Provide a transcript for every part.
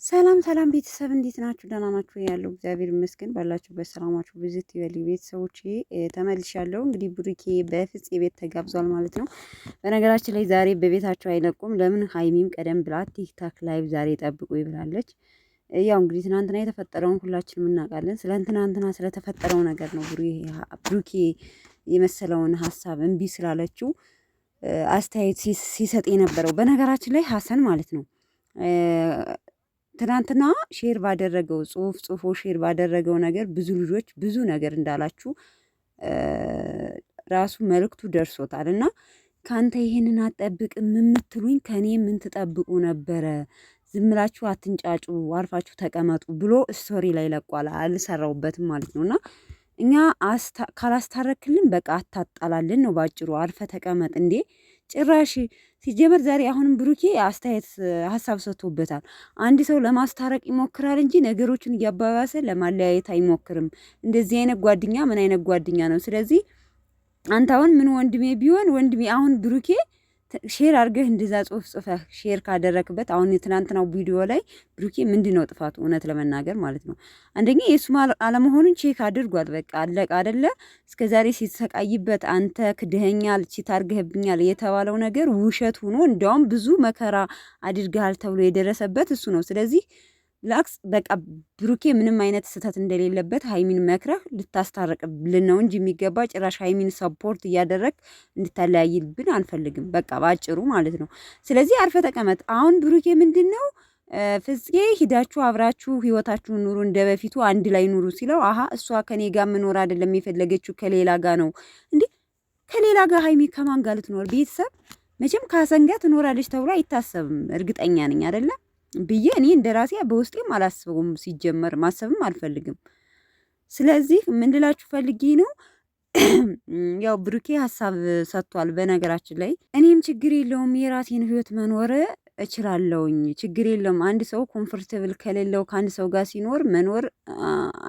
ሰላም ሰላም ቤተሰብ እንዴት ናችሁ? ደህና ናችሁ? ያለው እግዚአብሔር ይመስገን። ባላችሁበት ሰላማችሁ ብዝት ይበል። ቤተሰቦቼ ተመልሻለሁ። እንግዲህ ብሩኬ በፍፄ ቤት ተጋብዟል ማለት ነው። በነገራችን ላይ ዛሬ በቤታቸው አይለቁም። ለምን? ሀይሚም ቀደም ብላ ቲክታክ ላይቭ ዛሬ ጠብቁ ይብላለች። ያው እንግዲህ ትናንትና የተፈጠረውን ሁላችንም እናውቃለን። ስለ ትናንትና ስለተፈጠረው ነገር ነው ብሩኬ የመሰለውን ሀሳብ እምቢ ስላለችው አስተያየት ሲሰጥ የነበረው። በነገራችን ላይ ሀሰን ማለት ነው ትናንትና ሼር ባደረገው ጽፎ ሼር ባደረገው ነገር ብዙ ልጆች ብዙ ነገር እንዳላችሁ ራሱ መልእክቱ ደርሶታል። እና ካንተ ይሄንን አትጠብቅም የምትሉኝ ከኔ ምን ትጠብቁ ነበረ? ዝም ብላችሁ አትንጫጩ፣ አርፋችሁ ተቀመጡ ብሎ ስቶሪ ላይ ለቋል። አልሰራውበትም ማለት ነው። እና እኛ ካላስታረክልን በቃ አታጣላልን ነው ባጭሩ። አርፈ ተቀመጥ እንዴ! ጭራሽ ሲጀመር ዛሬ አሁንም ብሩኬ አስተያየት ሀሳብ ሰጥቶበታል። አንድ ሰው ለማስታረቅ ይሞክራል እንጂ ነገሮችን እያባባሰ ለማለያየት አይሞክርም። እንደዚህ አይነት ጓደኛ ምን አይነት ጓደኛ ነው? ስለዚህ አንተ አሁን ምን ወንድሜ ቢሆን ወንድሜ አሁን ብሩኬ ሼር አድርገህ እንደዛ ጽፈህ ሼር ካደረክበት አሁን የትናንትናው ቪዲዮ ላይ ብሩኬ ምንድነው ጥፋቱ? እውነት ለመናገር ማለት ነው አንደኛ የሱ አለመሆኑን ቼክ አድርጓል። በቃ አለቀ አይደለ? እስከዛሬ ሲሰቃይበት አንተ ክድኸኛል፣ ቺት አድርገህብኛል የተባለው ነገር ውሸት ሆኖ እንዲያውም ብዙ መከራ አድርገሃል ተብሎ የደረሰበት እሱ ነው። ስለዚህ ላክስ በቃ ብሩኬ ምንም አይነት ስህተት እንደሌለበት ሀይሚን መክረህ ልታስታርቅብልን ነው እንጂ የሚገባ ጭራሽ ሀይሚን ሰፖርት እያደረግ እንድታለያይልብን አንፈልግም። በቃ ባጭሩ ማለት ነው። ስለዚህ አርፈ ተቀመጥ። አሁን ብሩኬ ምንድን ነው ፍፄ ሂዳችሁ አብራችሁ ህይወታችሁን ኑሩ፣ እንደ በፊቱ አንድ ላይ ኑሩ ሲለው አሀ እሷ ከኔ ጋር ምኖር አይደለም የፈለገችው ከሌላ ጋር ነው እንዴ? ከሌላ ጋር ሀይሚ ከማን ጋር ልትኖር? ቤተሰብ መቼም ካሰን ጋር ትኖራለች ተብሎ አይታሰብም። እርግጠኛ ነኝ አይደለም ብዬ እኔ እንደራሴ በውስጤም አላስበውም። ሲጀመር ማሰብም አልፈልግም። ስለዚህ ምን ልላችሁ ፈልጌ ነው ያው ብሩኬ ሀሳብ ሰጥቷል። በነገራችን ላይ እኔም ችግር የለውም የራሴን ህይወት መኖር እችላለሁኝ፣ ችግር የለውም። አንድ ሰው ኮምፎርታብል ከሌለው ከአንድ ሰው ጋር ሲኖር መኖር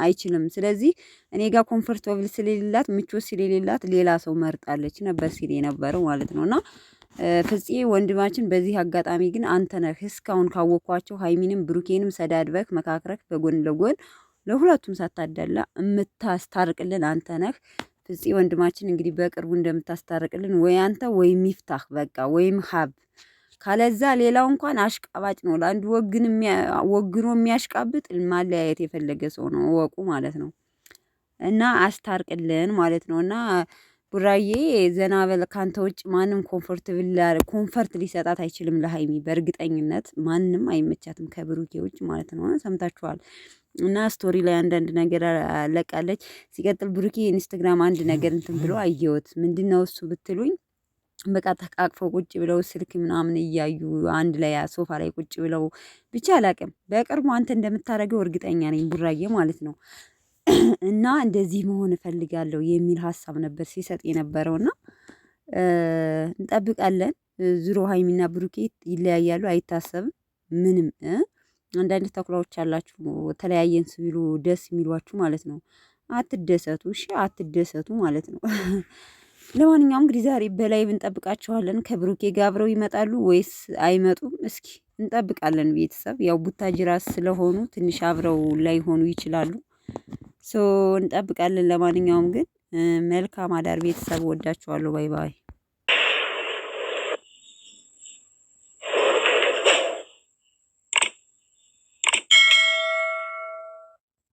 አይችልም። ስለዚህ እኔ ጋር ኮምፎርታብል ስለሌላት ምቾት ስለሌላት ሌላ ሰው መርጣለች ነበር ሲል የነበረው ማለት ነው። እና ፍፄ ወንድማችን በዚህ አጋጣሚ ግን አንተ ነህ እስካሁን ካወቅኳቸው ሀይሚንም ብሩኬንም ሰዳድበክ መካክረክ በጎን ለጎን ለሁለቱም ሳታደላ የምታስታርቅልን አንተ ነህ። ፍፄ ወንድማችን እንግዲህ በቅርቡ እንደምታስታርቅልን ወይ አንተ ወይ ሚፍታህ በቃ ወይም ሀብ ካለዛ ሌላው እንኳን አሽቃባጭ ነው። ለአንዱ ወግኖ የሚያሽቃብጥ ማለያየት የፈለገ ሰው ነው ወቁ ማለት ነው። እና አስታርቅልን ማለት ነው። እና ቡራዬ ዘና በል። ካንተ ውጭ ማንም ኮንፈርት ሊሰጣት አይችልም ለሀይሚ በእርግጠኝነት ማንም አይመቻትም ከብሩኬ ውጭ ማለት ነው። ሰምታችኋል። እና ስቶሪ ላይ አንዳንድ ነገር ለቃለች። ሲቀጥል ብሩኬ ኢንስታግራም አንድ ነገር እንትን ብሎ አየሁት። ምንድነው እሱ ብትሉኝ በቃ ተቃቅፈው ቁጭ ብለው ስልክ ምናምን እያዩ አንድ ላይ ሶፋ ላይ ቁጭ ብለው ብቻ አላቅም። በቅርቡ አንተ እንደምታደርገው እርግጠኛ ነኝ ቡራዬ ማለት ነው። እና እንደዚህ መሆን እፈልጋለሁ የሚል ሀሳብ ነበር ሲሰጥ የነበረውና እንጠብቃለን። ዙሮ ሀይሚና ብሩኬ ይለያያሉ አይታሰብም። ምንም አንዳንድ ተኩላዎች አላችሁ ተለያየን ሲሉ ደስ የሚሏችሁ ማለት ነው። አትደሰቱ፣ እሺ አትደሰቱ ማለት ነው። ለማንኛውም እንግዲህ ዛሬ በላይቭ እንጠብቃቸዋለን። ከብሩኬ ጋር አብረው ይመጣሉ ወይስ አይመጡም? እስኪ እንጠብቃለን። ቤተሰብ ያው ቡታጅራ ስለሆኑ ትንሽ አብረው ላይሆኑ ይችላሉ። እንጠብቃለን። ለማንኛውም ግን መልካም አዳር ቤተሰብ፣ ወዳችኋለሁ። ባይ ባይ።